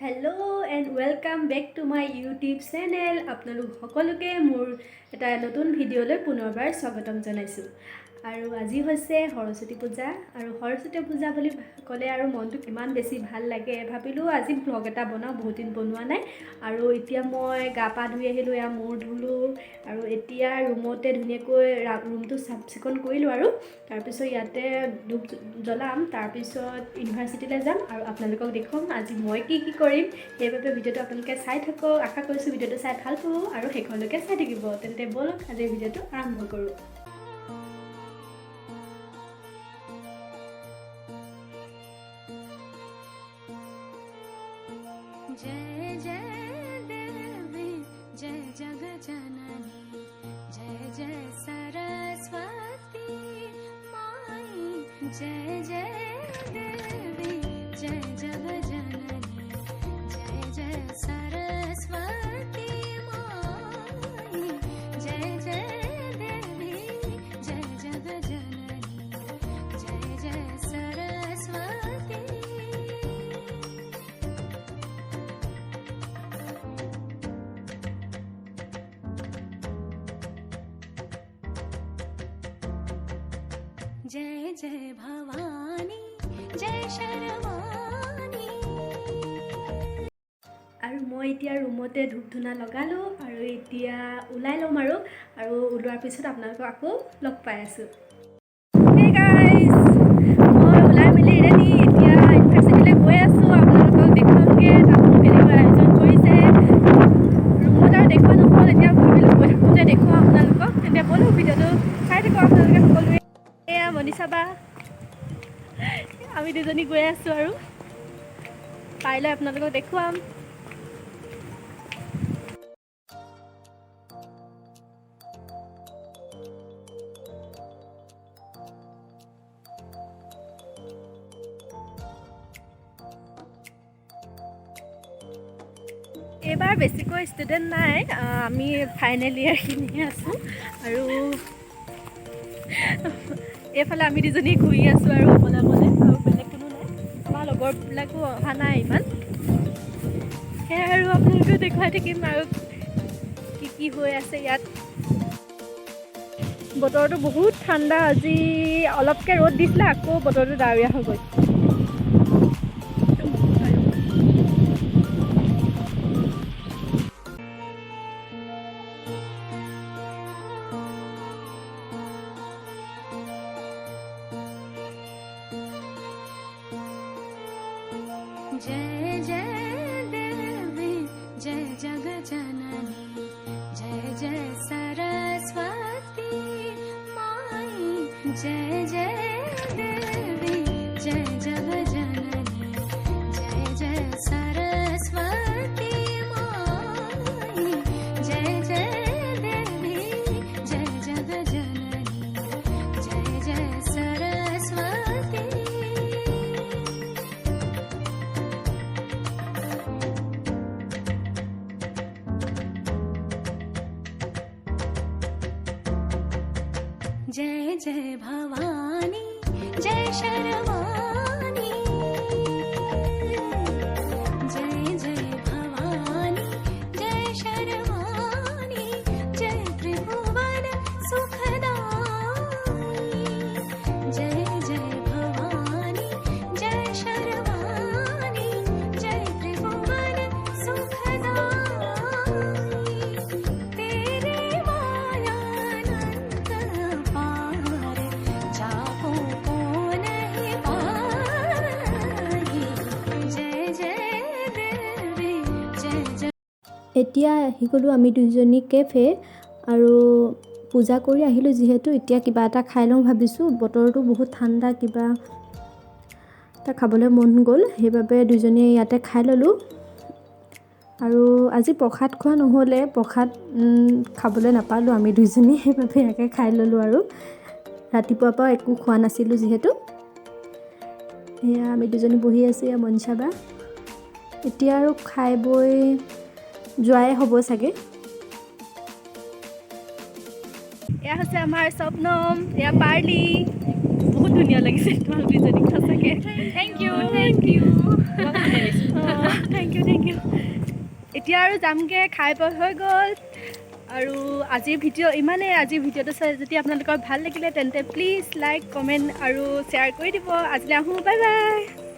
Hello' and welcome back to my YouTube channel. আপোনালোক সকলোকে মোৰ এটা নতুন ভিডিঅ'লৈ পুনৰবাৰ স্বাগতম জনাইছোঁ। আৰু আজি হৈছে সৰস্বতী পূজা, আৰু সৰস্বতী পূজা বুলি ক'লে আৰু মনটো কিমান বেছি ভাল লাগে। ভাবিলোঁ আজি ব্লগ এটা বনাওঁ, বহুত দিন বনোৱা নাই। আৰু এতিয়া মই গা পা ধুই আহিলোঁ, এয়া মূৰ ধুলোঁ, আৰু এতিয়া ৰুমতে ধুনীয়াকৈ ৰুমটো চাফ চিকুণ কৰিলোঁ। আৰু তাৰপিছত ইয়াতে ধূপ জ্বলাম, তাৰপিছত ইউনিভাৰ্চিটিলৈ যাম আৰু আপোনালোকক দেখুৱাম আজি মই কি কৰিম। সেইবাবে ভিডিঅ'টো আপোনালোকে চাই থাকক। আশা কৰিছোঁ ভিডিঅ'টো চাই ভাল পাব আৰু শেষলৈকে চাই থাকিব। তেন্তে ব'লক আজিৰ ভিডিঅ'টো আৰম্ভ কৰোঁ। जय जय देवी जय जग जननी जय जय सरस्वती माई जय जय देवी जय जग जननी जय जय सरस्वती माई जय जय देवी जय जग जननी जय जय सरस्वती। जय जय भवानी जय शर्वानी। আৰু মই এতিয়া ৰুমতে ধূপ ধূনা লগালোঁ আৰু এতিয়া ওলাই ল'ম আৰু ওলোৱাৰ পিছত আপোনালোকক আকৌ লগ পাই আছোঁ। হে গাইজ, মই ওলাই মেলি ৰেডি, এতিয়া ইউনিভাৰ্চিটিলৈ গৈ আছোঁ। আপোনালোকক দেখুৱামগৈ তাত কেনেকুৱা আয়োজন কৰিছে। ৰুমত আৰু দেখুওৱা নহ'ল, এতিয়া ভাবিলোঁ গৈ থাকোঁতে দেখুৱাওঁ আপোনালোকক। তেন্তে ব'লক ভিডিঅ'টো চাই থাকক আপোনালোকে সকলোৱে। এয়া মনীষা বা, আমি দুজনী গৈ আছোঁ আৰু পাৰিলে আপোনালোকক দেখুৱাম। এইবাৰ বেছিকৈ ষ্টুডেণ্ট নাই, আমি ফাইনেল ইয়েৰখিনিহে আছোঁ। আৰু এইফালে আমি দুজনী ঘূৰি আছোঁ আৰু অকলে অকলে, আৰু বেলেগ কোনো নাই। আমাৰ লগৰবিলাকো অহা নাই ইমান। সেয়াই আৰু আপোনালোকেও দেখুৱাই থাকিম আৰু কি হৈ আছে ইয়াত। বতৰটো বহুত ঠাণ্ডা, আজি অলপকৈ ৰ'দ দিছিলে, আকৌ বতৰটো ডাৱৰীয়া হৈ গ'ল। जय जय देवी जय जग जननी जय जय सरस्वती माई जय जय देवी जय जग जननी जय जय सरस्वती माई जय जय देवी जय जग जननी जय जय सरस्वती। जय जय भवानी जय शर्वानी जय जय भवानी जय शर्वानी जय त्रिभुवन सुखदाई जय जय भवानी जय शर्वानी जय त्रिभुवन सुखदाई तेरे मायानंद पार जाको को नहीं पाई जय जय देवी जय जय। এতিয়া আহি গ'লোঁ আমি দুইজনী কেফে, আৰু পূজা কৰি আহিলোঁ যিহেতু এতিয়া কিবা এটা খাই লওঁ ভাবিছোঁ। বতৰটো বহুত ঠাণ্ডা, কিবা এটা খাবলৈ মন গ'ল, সেইবাবে দুইজনীয়ে ইয়াতে খাই ল'লোঁ। আৰু আজি প্ৰসাদ খোৱা নহ'লে, প্ৰসাদ খাবলৈ নাপালোঁ আমি দুইজনী, সেইবাবে ইয়াকে খাই ল'লোঁ। আৰু ৰাতিপুৱাৰ পৰা একো খোৱা নাছিলোঁ যিহেতু। এয়া আমি দুজনী বহি আছোঁ, এয়া মনীষা বা। এতিয়া আৰু খাই বৈ যোৱাই হ'ব চাগে। এয়া হৈছে আমাৰ স্বপ্নম, এয়া পাৰ্লি। বহুত ধুনীয়া লাগিছে তোমালোক দুজনী সঁচাকৈ। Thank you thank you thank you. এতিয়া আৰু যামগৈ খাই বৈ হৈ গ'ল আৰু আজিৰ ভিডিঅ'টো চাই যদি আপোনালোকৰ ভাল লাগিলে তেন্তে প্লিজ লাইক কমেণ্ট আৰু শ্বেয়াৰ কৰি দিব আজিলৈ আহোঁ বাই বাই